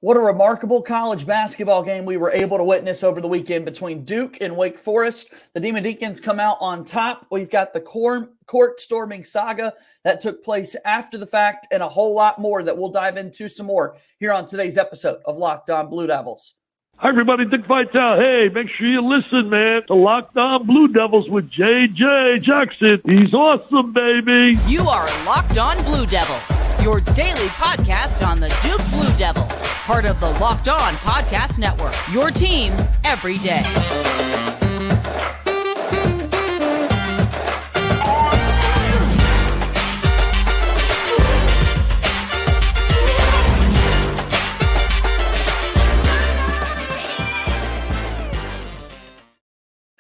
What a remarkable college basketball game we were able to witness over the weekend between Duke and Wake Forest. The Demon Deacons come out on top. We've got the court storming saga that took place after the fact and a whole lot more that we'll dive into some more here on today's episode of Locked On Blue Devils. Hi, everybody. Dick Vitale. Hey, make sure you listen, man, to Locked On Blue Devils with J.J. Jackson. He's awesome, baby. You are Locked On Blue Devils, your daily podcast on the Duke Blue Devils, part of the Locked On Podcast Network, your team every day.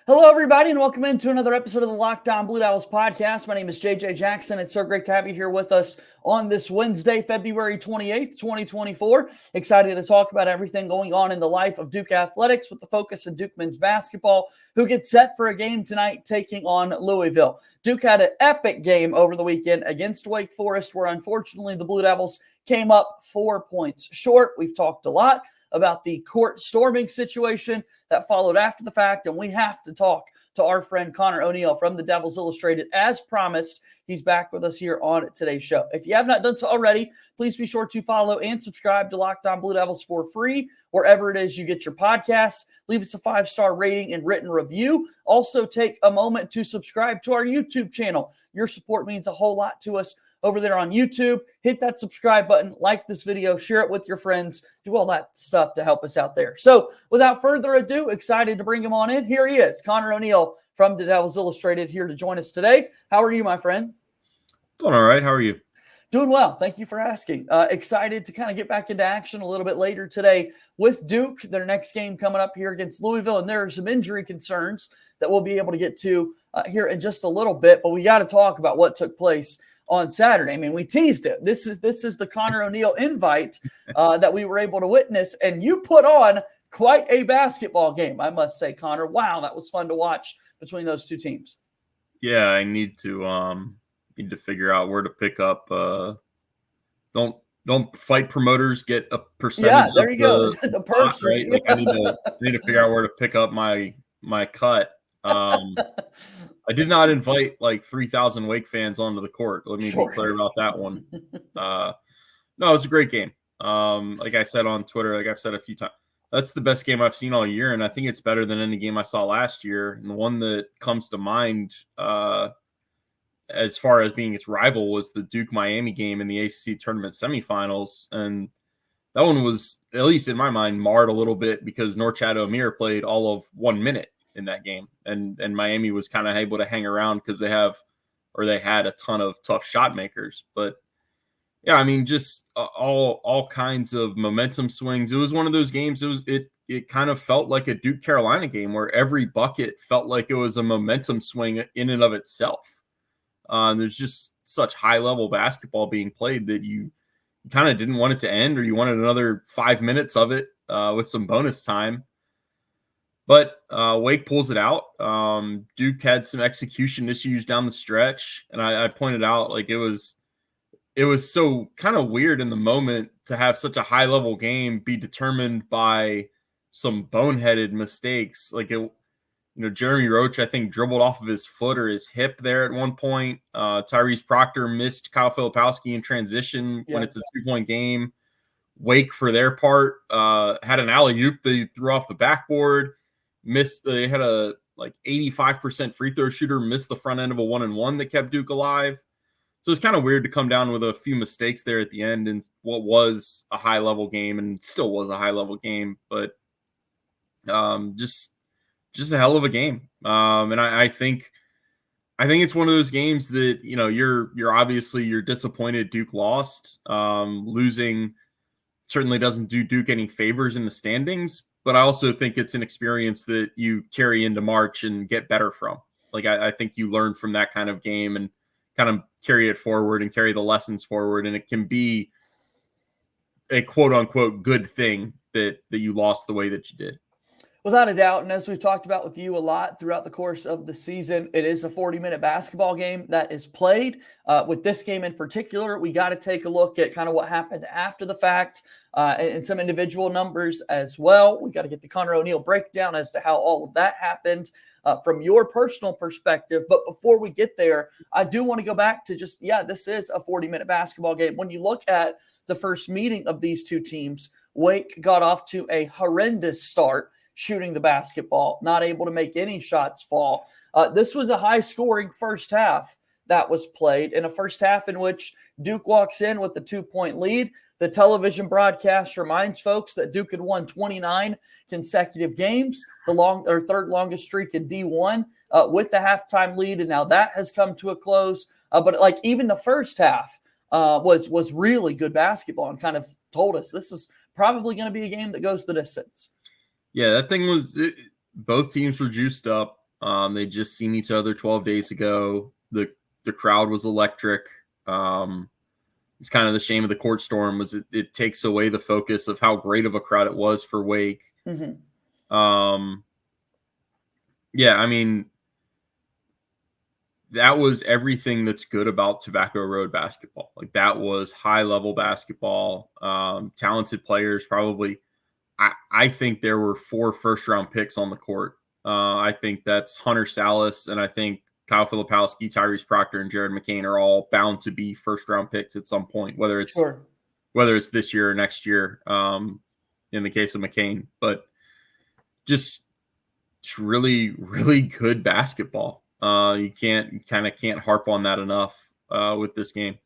Hello, everybody, and welcome into another episode of the Locked On Blue Devils podcast. My name is JJ Jackson. It's so great to have you here with us on this Wednesday, February 28th, 2024. Excited to talk about everything going on in the life of Duke athletics with the focus of Duke men's basketball, who gets set for a game tonight taking on Louisville. Duke had an epic game over the weekend against Wake Forest, where unfortunately the Blue Devils came up 4 points short. We've talked a lot about the court storming situation that followed after the fact, and we have to talk to our friend Conor O'Neill from the Devils Illustrated. As promised, he's back with us here on today's show. If you have not done so already, please be sure to follow and subscribe to Locked On Blue Devils for free, wherever it is you get your podcasts. Leave us a 5-star rating and written review. Also, take a moment to subscribe to our YouTube channel. Your support means a whole lot to us over there on YouTube. Hit that subscribe button, like this video, share it with your friends, do all that stuff to help us out there. So without further ado, excited to bring him on in. Here he is, Conor O'Neill from the Devils Illustrated, here to join us today. How are you, my friend? Doing all right. How are you? Doing well. Thank you for asking. Excited to kind of get back into action a little bit later today with Duke, their next game coming up here against Louisville. And there are some injury concerns that we'll be able to get to here in just a little bit. But we got to talk about what took place on Saturday. I mean, we teased it. This is the Conor O'Neill invite that we were able to witness. And you put on quite a basketball game, I must say, Conor. Wow, that was fun to watch between those two teams. Yeah, I need to figure out where to pick up. Don't fight promoters get a percentage. Yeah, there you go. The purse, right? Like I need to figure out where to pick up my cut. I did not invite like 3,000 Wake fans onto the court. Let me be clear about that one. No, it was a great game. Like I said on Twitter, like I've said a few times, that's the best game I've seen all year, and I think it's better than any game I saw last year. And the one that comes to mind as far as being its rival was the Duke-Miami game in the ACC tournament semifinals. And that one was, at least in my mind, marred a little bit because Norchad Omier played all of 1 minute in that game, and Miami was kind of able to hang around because they had a ton of tough shot makers. But yeah, I mean, just all kinds of momentum swings. It was one of those games. It kind of felt like a Duke Carolina game where every bucket felt like it was a momentum swing in and of itself. There's just such high level basketball being played that you kind of didn't want it to end, or you wanted another 5 minutes of it with some bonus time. But Wake pulls it out. Duke had some execution issues down the stretch, and I pointed out like it was so kind of weird in the moment to have such a high level game be determined by some boneheaded mistakes. Like Jeremy Roach, I think, dribbled off of his foot or his hip there at one point. Tyrese Proctor missed Kyle Filipowski in transition when it's a 2-point game. Wake, for their part, had an alley-oop they threw off the backboard. They had a 85% free throw shooter miss the front end of a 1-and-1 that kept Duke alive. So it's kind of weird to come down with a few mistakes there at the end in what was a high level game and still was a high level game, but just a hell of a game. And I think it's one of those games that, you're disappointed Duke lost. Losing certainly doesn't do Duke any favors in the standings, but I also think it's an experience that you carry into March and get better from. Like, I think you learn from that kind of game and kind of carry it forward and carry the lessons forward. And it can be a quote unquote good thing that you lost the way that you did. Without a doubt, and as we've talked about with you a lot throughout the course of the season, it is a 40-minute basketball game that is played. With this game in particular, we got to take a look at kind of what happened after the fact and some individual numbers as well. We got to get the Conor O'Neill breakdown as to how all of that happened from your personal perspective. But before we get there, I do want to go back to just, this is a 40-minute basketball game. When you look at the first meeting of these two teams, Wake got off to a horrendous start shooting the basketball, not able to make any shots fall. This was a high-scoring first half that was played, in a first half in which Duke walks in with a 2-point lead. The television broadcast reminds folks that Duke had won 29 consecutive games, the third longest streak in D1 with the halftime lead, and now that has come to a close. But like even the first half was really good basketball and kind of told us this is probably going to be a game that goes the distance. Yeah, that thing was both teams were juiced up. They just seen each other 12 days ago. The crowd was electric. It's kind of the shame of the court storm was it takes away the focus of how great of a crowd it was for Wake. Mm-hmm. Yeah, I mean, that was everything that's good about Tobacco Road basketball. Like that was high level basketball, talented players. Probably, I think there were 4 first-round picks on the court. I think that's Hunter Salas, and I think Kyle Filipowski, Tyrese Proctor, and Jared McCain are all bound to be first-round picks at some point, whether it's this year or next year. In the case of McCain, but just it's really, really good basketball. You can't harp on that enough with this game.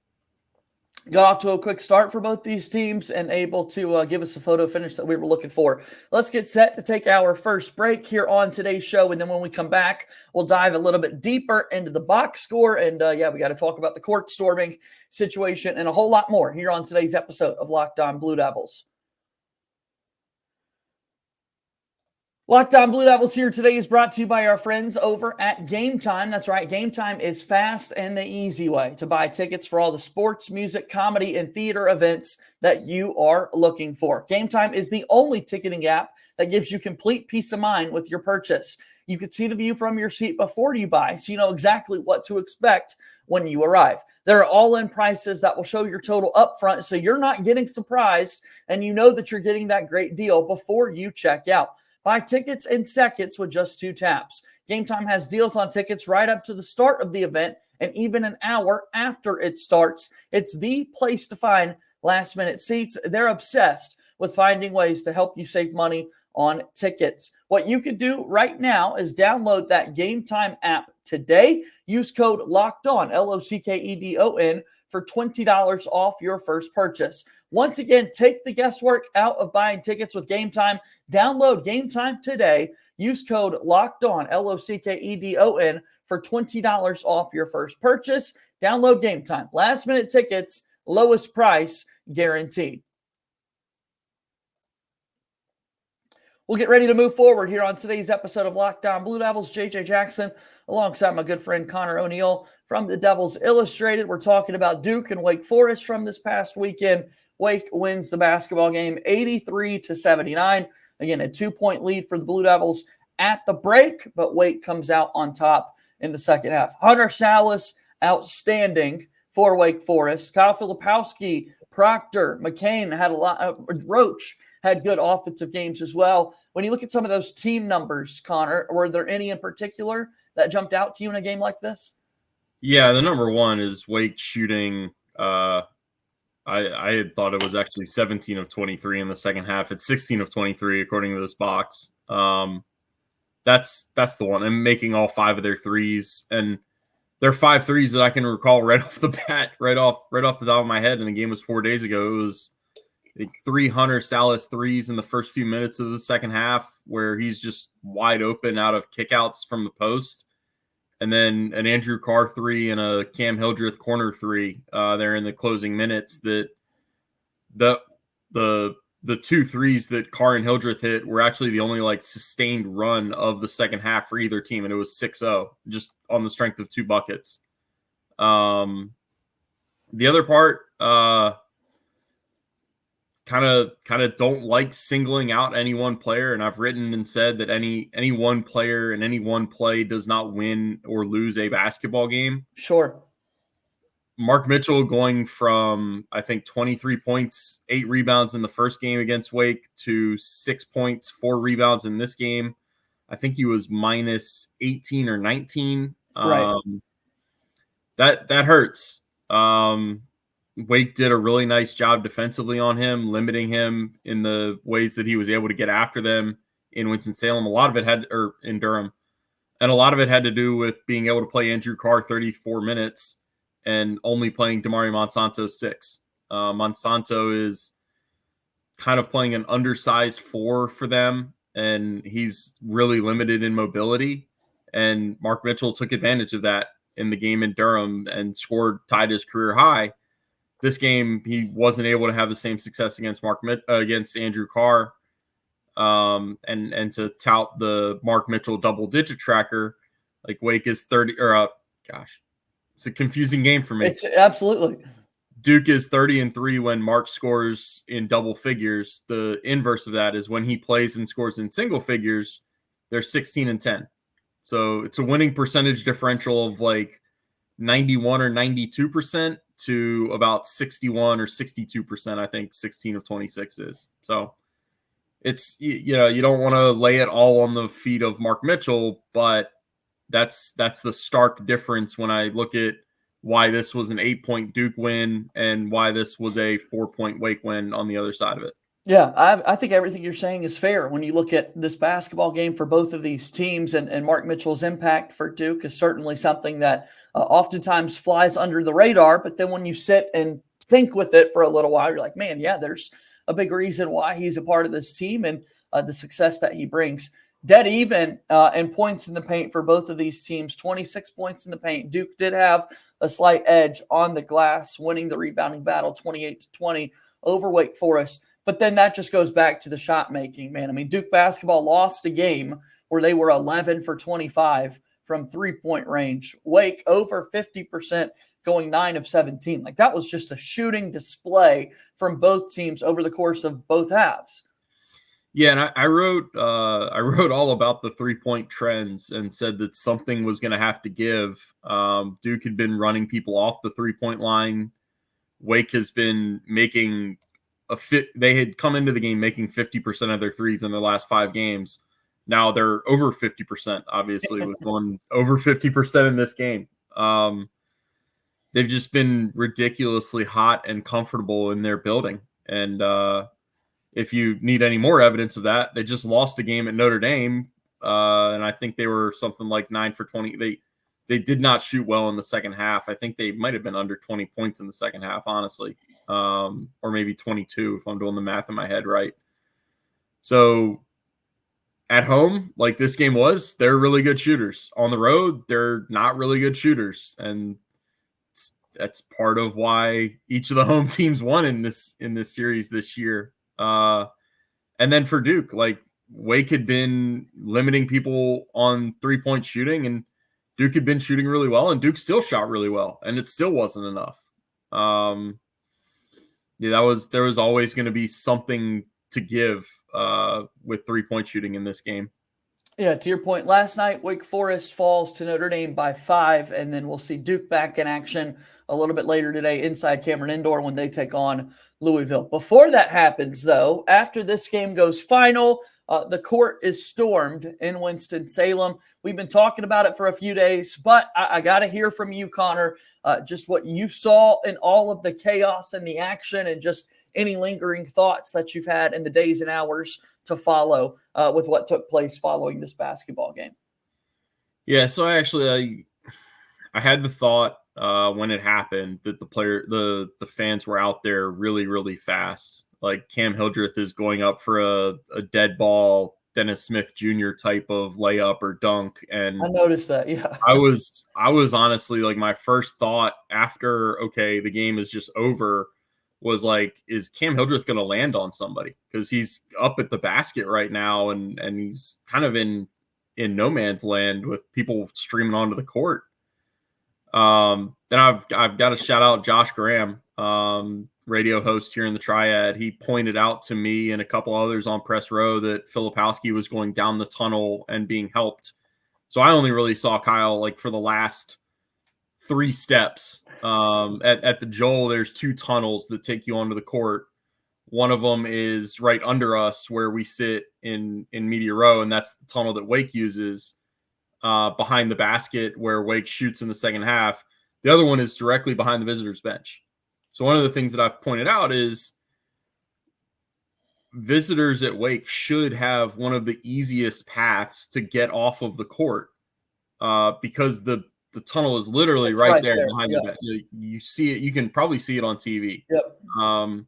Got off to a quick start for both these teams and able to give us a photo finish that we were looking for. Let's get set to take our first break here on today's show, and then when we come back, we'll dive a little bit deeper into the box score, and we got to talk about the court storming situation and a whole lot more here on today's episode of Locked On Blue Devils. Locked On Blue Devils here today is brought to you by our friends over at Gametime. That's right, Gametime is fast and the easy way to buy tickets for all the sports, music, comedy, and theater events that you are looking for. Gametime is the only ticketing app that gives you complete peace of mind with your purchase. You can see the view from your seat before you buy, so you know exactly what to expect when you arrive. There are all-in prices that will show your total upfront, so you're not getting surprised, and you know that you're getting that great deal before you check out. Buy tickets in seconds with just 2 taps. Gametime has deals on tickets right up to the start of the event and even an hour after it starts. It's the place to find last-minute seats. They're obsessed with finding ways to help you save money on tickets. What you can do right now is download that Gametime app today. Use code LOCKEDON, LOCKEDON, for $20 off your first purchase. Once again, take the guesswork out of buying tickets with Gametime. Download Gametime today. Use code LOCKEDON, LOCKEDON, for $20 off your first purchase. Download Gametime. Last-minute tickets, lowest price guaranteed. We'll get ready to move forward here on today's episode of Locked On Blue Devils. JJ Jackson alongside my good friend Conor O'Neill from the Devils Illustrated. We're talking about Duke and Wake Forest from this past weekend. Wake wins the basketball game 83-79. Again, a 2-point lead for the Blue Devils at the break, but Wake comes out on top in the second half. Hunter Salas, outstanding for Wake Forest. Kyle Filipowski, Proctor, McCain had a lot. Roach had good offensive games as well. When you look at some of those team numbers, Conor, were there any in particular that jumped out to you in a game like this? Yeah, the number one is Wake shooting. I had thought it was actually 17 of 23 in the second half. It's 16 of 23 according to this box. That's the one. And making all 5 of their threes, and they're 5 threes that I can recall right off the bat, right off the top of my head. And the game was 4 days ago. It was like 3 Hunter Salas threes in the first few minutes of the second half, where he's just wide open out of kickouts from the post. And then an Andrew Carr 3 and a Cam Hildreth corner 3 there in the closing minutes. That the 2 threes that Carr and Hildreth hit were actually the only like sustained run of the second half for either team, and it was 6-0 just on the strength of 2 buckets. The other part, kind of don't like singling out any one player, and I've written and said that any one player and any one play does not win or lose a basketball game. Sure. Mark Mitchell going from, I think, 23 points, 8 rebounds in the first game against Wake to 6 points, 4 rebounds in this game. I think he was minus 18 or 19. Right. That hurts. Wake did a really nice job defensively on him, limiting him in the ways that he was able to get after them in Winston-Salem. A lot of it in Durham. And a lot of it had to do with being able to play Andrew Carr 34 minutes and only playing Damari Monsanto 6. Monsanto is kind of playing an undersized 4 for them, and he's really limited in mobility. And Mark Mitchell took advantage of that in the game in Durham and tied his career high. This game, he wasn't able to have the same success against against Andrew Carr, and to tout the Mark Mitchell double-digit tracker, like Wake is 30 or it's a confusing game for me. It's absolutely. Duke is 30-3 when Mark scores in double figures. The inverse of that is when he plays and scores in single figures, they're 16-10. So it's a winning percentage differential of like 91 or 92% to about 61 or 62%. I think 16 of 26 is. So it's, you don't want to lay it all on the feet of Mark Mitchell, but that's the stark difference when I look at why this was an 8-point Duke win and why this was a 4-point Wake win on the other side of it. Yeah, I think everything you're saying is fair. When you look at this basketball game for both of these teams, and Mark Mitchell's impact for Duke is certainly something that oftentimes flies under the radar. But then when you sit and think with it for a little while, you're like, man, yeah, there's a big reason why he's a part of this team and the success that he brings. Dead even in points in the paint for both of these teams, 26 points in the paint. Duke did have a slight edge on the glass, winning the rebounding battle 28-20 over Wake Forest. But then that just goes back to the shot making, man. I mean, Duke basketball lost a game where they were 11 for 25 from 3-point range. Wake over 50%, going 9 of 17. Like, that was just a shooting display from both teams over the course of both halves. Yeah, and I wrote all about the 3-point trends and said that something was going to have to give. Duke had been running people off the 3-point line. Wake has been making they had come into the game making 50% of their threes in their last 5 games. Now they're over 50%, obviously, with going over 50% in this game. They've just been ridiculously hot and comfortable in their building. And if you need any more evidence of that, they just lost a game at Notre Dame. And I think they were something like 9 for 20. They did not shoot well in the second half. I think they might have been under 20 points in the second half, honestly. Or maybe 22 if I'm doing the math in my head right. So at home, like this game was, they're really good shooters. On the road, they're not really good shooters. And that's part of why each of the home teams won in this series this year. And then for Duke, like Wake had been limiting people on 3-point shooting, and Duke had been shooting really well, and Duke still shot really well, and it still wasn't enough. Yeah, there was always going to be something to give with 3-point shooting in this game. Yeah, to your point, last night, Wake Forest falls to Notre Dame by 5, and then we'll see Duke back in action a little bit later today inside Cameron Indoor when they take on Louisville. Before that happens, though, after this game goes final, the court is stormed in Winston-Salem. We've been talking about it for a few days, but I got to hear from you, Conor, just what you saw in all of the chaos and the action and just any lingering thoughts that you've had in the days and hours to follow with what took place following this basketball game. Yeah, so I had the thought when it happened that the fans were out there really, really fast. Like Cam Hildreth is going up for a dead ball, Dennis Smith Jr. type of layup or dunk. And I noticed that. Yeah. I was honestly like, my first thought after, okay, the game is just over, was like, is Cam Hildreth going to land on somebody? Because he's up at the basket right now, and he's kind of in no man's land with people streaming onto the court. Then I've got to shout out Josh Graham, radio host here in the Triad, he pointed out to me and a couple others on press row that Filipowski was going down the tunnel and being helped. So I only really saw Kyle like for the last 3 steps. At the Joel, there's 2 tunnels that take you onto the court. One of them is right under us where we sit in media row, and that's the tunnel that Wake uses behind the basket where Wake shoots in the second half. The other one is directly behind the visitors' bench. So one of the things that I've pointed out is visitors at Wake should have one of the easiest paths to get off of the court because the tunnel is literally right there behind the bench. You see it. You can probably see it on TV. Yep.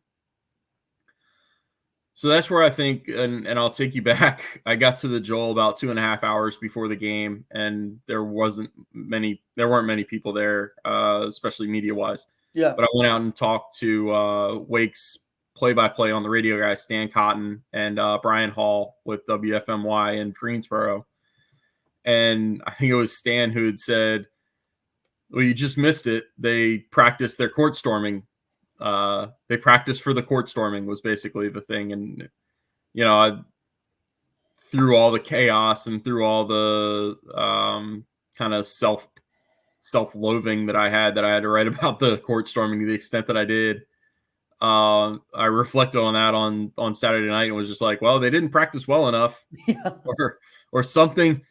So that's where I think, and I'll take you back. I got to the Joel about 2.5 hours before the game, and there weren't many people there, especially media wise. Yeah. But I went out and talked to Wake's play-by-play on the radio guy, Stan Cotton, and Brian Hall with WFMY in Greensboro. And I think it was Stan who had said, well, you just missed it. They practiced their court storming. They practiced for the court storming was basically the thing. And, you know, through all the chaos and through all the kind of self-loathing that I had to write about the court storming to the extent that I did, I reflected on that on Saturday night and was just like, well, they didn't practice well enough. Yeah. or something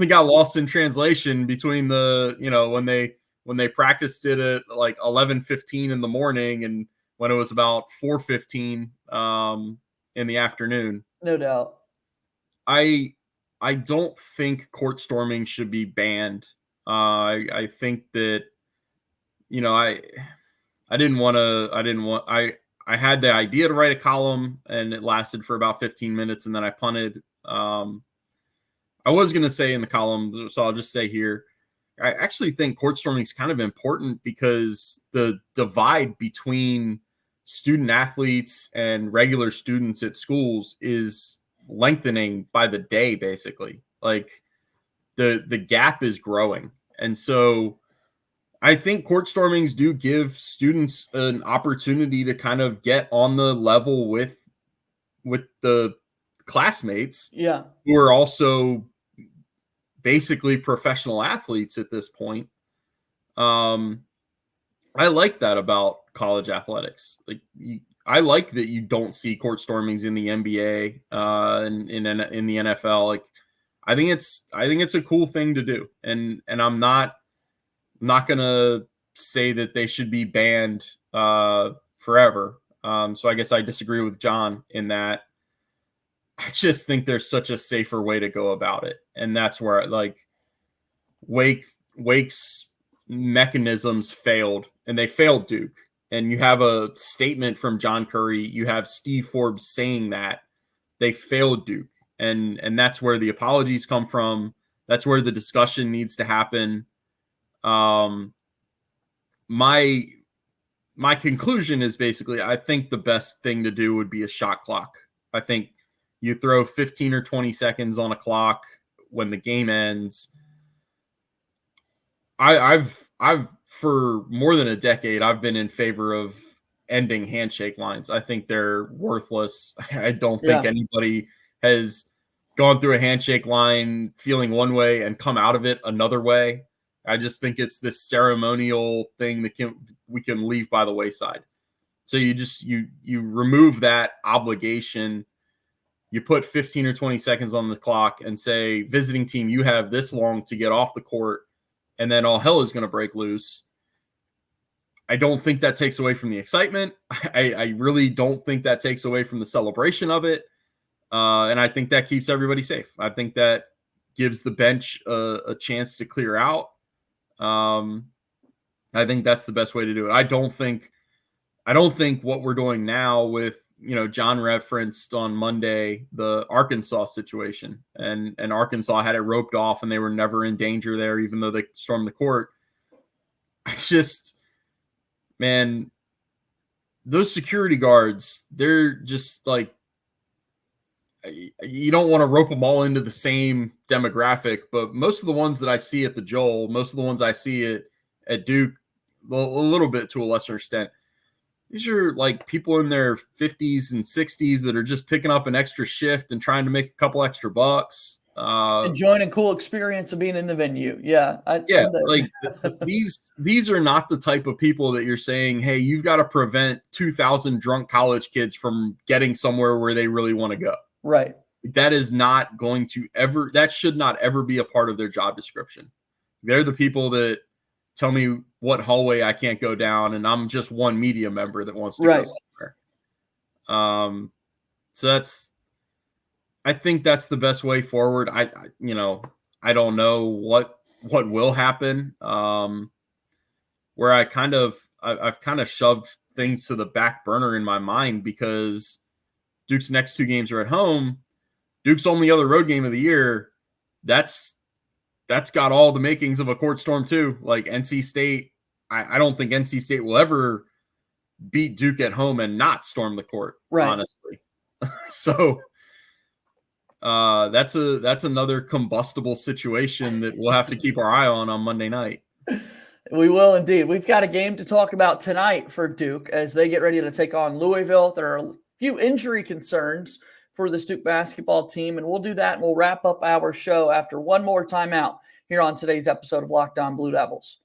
got lost in translation between the, you know, when they practiced it at like 11:15 in the morning and when it was about 4:15 in the afternoon. No doubt. I don't think court storming should be banned. I think that, you know, I had the idea to write a column and it lasted for about 15 minutes and then I punted. I was going to say in the column, so I'll just say here, I actually think court storming is kind of important because the divide between student athletes and regular students at schools is lengthening by the day, basically. Like the gap is growing. And so I think court stormings do give students an opportunity to kind of get on the level with the classmates who are also basically professional athletes at this point. I like that about college athletics. Like I like that you don't see court stormings in the NBA and in the NFL. Like I think it's a cool thing to do. And I'm not gonna say that they should be banned forever. So I guess I disagree with John in that. I just think there's such a safer way to go about it. And that's where like Wake's mechanisms failed and they failed Duke. And you have a statement from John Curry. You have Steve Forbes saying that they failed Duke. And that's where the apologies come from. That's where the discussion needs to happen. My conclusion is basically, I think the best thing to do would be a shot clock. I think you throw 15 or 20 seconds on a clock when the game ends. I've for more than a decade, I've been in favor of ending handshake lines. I think they're worthless. I don't think anybody has gone through a handshake line feeling one way and come out of it another way. I just think it's this ceremonial thing that we can leave by the wayside. So you remove that obligation. You put 15 or 20 seconds on the clock and say, visiting team, you have this long to get off the court, and then all hell is going to break loose. I don't think that takes away from the excitement. I really don't think that takes away from the celebration of it. And I think that keeps everybody safe. I think that gives the bench a chance to clear out. I think that's the best way to do it. I don't think what we're doing now with, John referenced on Monday, the Arkansas situation, and Arkansas had it roped off and they were never in danger there, even though they stormed the court. Man, those security guards, they're just like, you don't want to rope them all into the same demographic, but most of the ones that I see at the Joel, most of the ones I see at Duke, well, a little bit to a lesser extent, these are like people in their 50s and 60s that are just picking up an extra shift and trying to make a couple extra bucks. Enjoying a cool experience of being in the venue. Yeah. Like these are not the type of people that you're saying, hey, you've got to prevent 2,000 drunk college kids from getting somewhere where they really want to go. Right. That is not going to ever, that should not ever be a part of their job description. They're the people that tell me what hallway I can't go down, and I'm just one media member that wants to go somewhere. So I think that's the best way forward. I don't know what will happen. Where I've kind of shoved things to the back burner in my mind because Duke's next 2 games are at home. Duke's only other road game of the year. That's got all the makings of a court storm too. Like NC State, I don't think NC State will ever beat Duke at home and not storm the court, honestly. So that's another combustible situation that we'll have to keep our eye on Monday night. We will indeed. We've got a game to talk about tonight for Duke as they get ready to take on Louisville. There are a few injury concerns for this Duke basketball team, and we'll do that, and we'll wrap up our show after one more timeout here on today's episode of Locked On Blue Devils.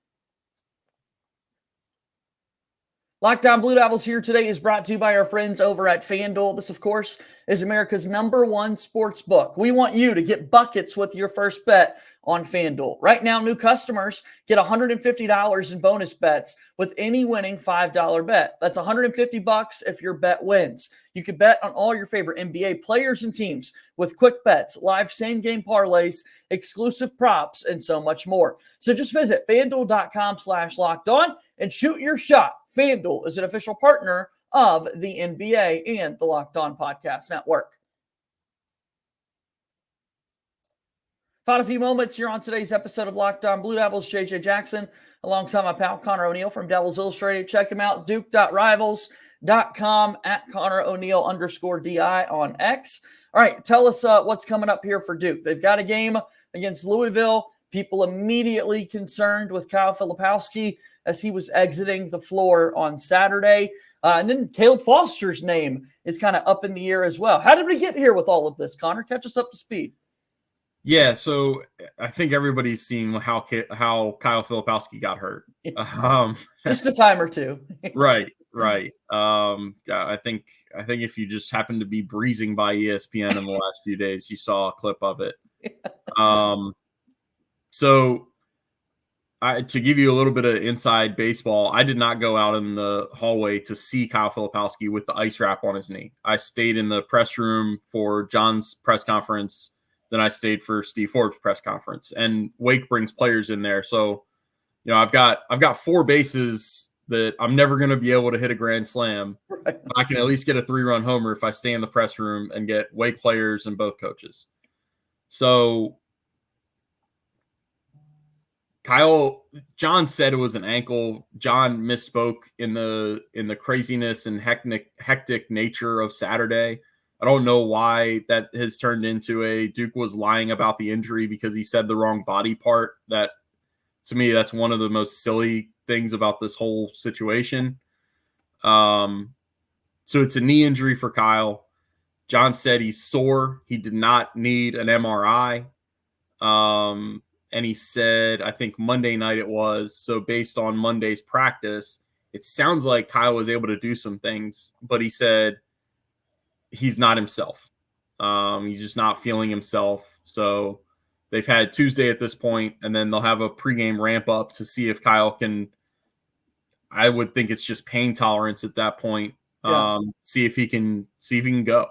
Locked On Blue Devils here today is brought to you by our friends over at FanDuel. This, of course, is America's #1 sports book. We want you to get buckets with your first bet on FanDuel. Right now, new customers get $150 in bonus bets with any winning $5 bet. That's $150 if your bet wins. You can bet on all your favorite NBA players and teams with quick bets, live same-game parlays, exclusive props, and so much more. So just visit FanDuel.com/lockedon and shoot your shot. FanDuel is an official partner of the NBA and the Locked On Podcast Network. Found a few moments here on today's episode of Locked On Blue Devils. JJ Jackson alongside my pal Conor O'Neill from Devils Illustrated. Check him out, duke.rivals.com at Conor O'Neill _DI on X. All right, tell us what's coming up here for Duke. They've got a game against Louisville. People immediately concerned with Kyle Filipowski as he was exiting the floor on Saturday. And then Caleb Foster's name is kind of up in the air as well. How did we get here with all of this, Conor? Catch us up to speed. Yeah, so I think everybody's seen how Kyle Filipowski got hurt. Just a time or two. Right. I think if you just happened to be breezing by ESPN in the last few days, you saw a clip of it. So to give you a little bit of inside baseball, I did not go out in the hallway to see Kyle Filipowski with the ice wrap on his knee. I stayed in the press room for John's press conference. Then I stayed for Steve Forbes' press conference, and Wake brings players in there. So, I've got 4 bases that I'm never going to be able to hit a grand slam. Right. I can at least get a 3-run homer if I stay in the press room and get Wake players and both coaches. So John said it was an ankle. John misspoke in the craziness and hectic nature of Saturday. I don't know why that has turned into a Duke was lying about the injury because he said the wrong body part. That, to me, that's one of the most silly things about this whole situation. So it's a knee injury for Kyle. John said he's sore. He did not need an MRI. And he said, I think Monday night it was. So based on Monday's practice, it sounds like Kyle was able to do some things, but he said he's not himself. He's just not feeling himself. So they've had Tuesday at this point, and then they'll have a pregame ramp up to see if Kyle can. I would think it's just pain tolerance at that point. See if he can go.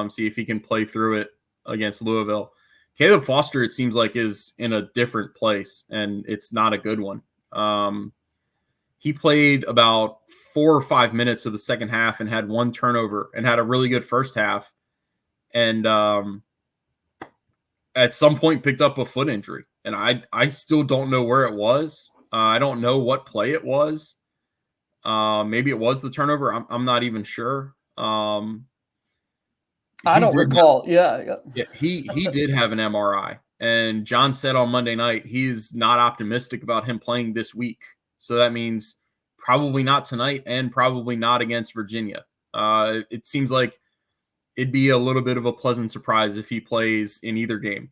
See if he can play through it against Louisville. Caleb Foster, it seems like, is in a different place, and it's not a good one. He played about 4 or 5 minutes of the second half and had 1 turnover and had a really good first half. And at some point picked up a foot injury. And I still don't know where it was. I don't know what play it was. Maybe it was the turnover. I'm not even sure. I don't recall. Yeah. He did have an MRI. And John said on Monday night he's not optimistic about him playing this week. So that means probably not tonight and probably not against Virginia. It seems like it'd be a little bit of a pleasant surprise if he plays in either game.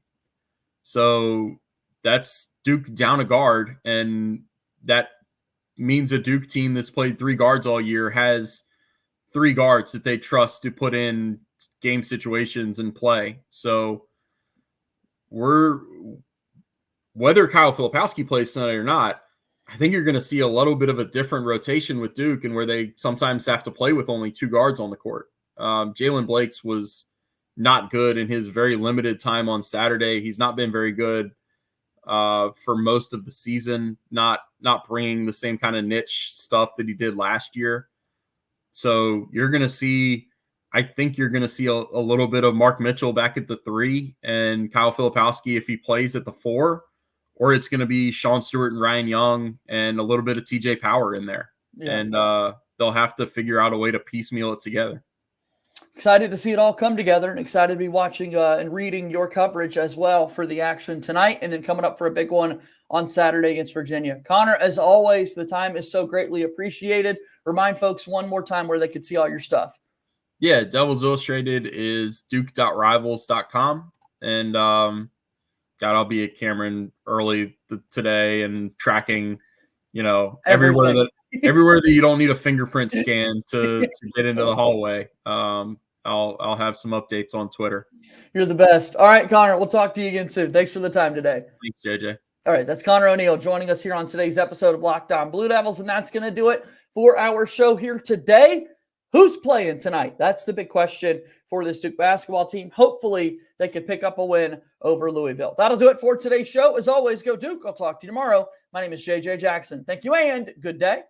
So that's Duke down a guard, and that means a Duke team that's played 3 guards all year has 3 guards that they trust to put in game situations and play. So whether Kyle Filipowski plays tonight or not, I think you're going to see a little bit of a different rotation with Duke, and where they sometimes have to play with only 2 guards on the court. Jalen Blakes was not good in his very limited time on Saturday. He's not been very good for most of the season, not bringing the same kind of niche stuff that he did last year. So you're going to see, I think you're going to see a little bit of Mark Mitchell back at the 3 and Kyle Filipowski if he plays at the 4, or it's going to be Sean Stewart and Ryan Young and a little bit of TJ Power in there. Yeah. And they'll have to figure out a way to piecemeal it together. Excited to see it all come together, and excited to be watching and reading your coverage as well for the action tonight, and then coming up for a big one on Saturday against Virginia. Conor, as always, the time is so greatly appreciated. Remind folks one more time where they could see all your stuff. Yeah, Devils Illustrated is duke.rivals.com, and I'll be at Cameron early today and tracking, everywhere that you don't need a fingerprint scan to get into the hallway. I'll have some updates on Twitter. You're the best. All right, Conor, we'll talk to you again soon. Thanks for the time today. Thanks, JJ. All right, that's Conor O'Neill joining us here on today's episode of Locked On Blue Devils, and that's going to do it for our show here today. Who's playing tonight? That's the big question for this Duke basketball team. Hopefully, they can pick up a win over Louisville. That'll do it for today's show. As always, go Duke. I'll talk to you tomorrow. My name is JJ Jackson. Thank you and good day.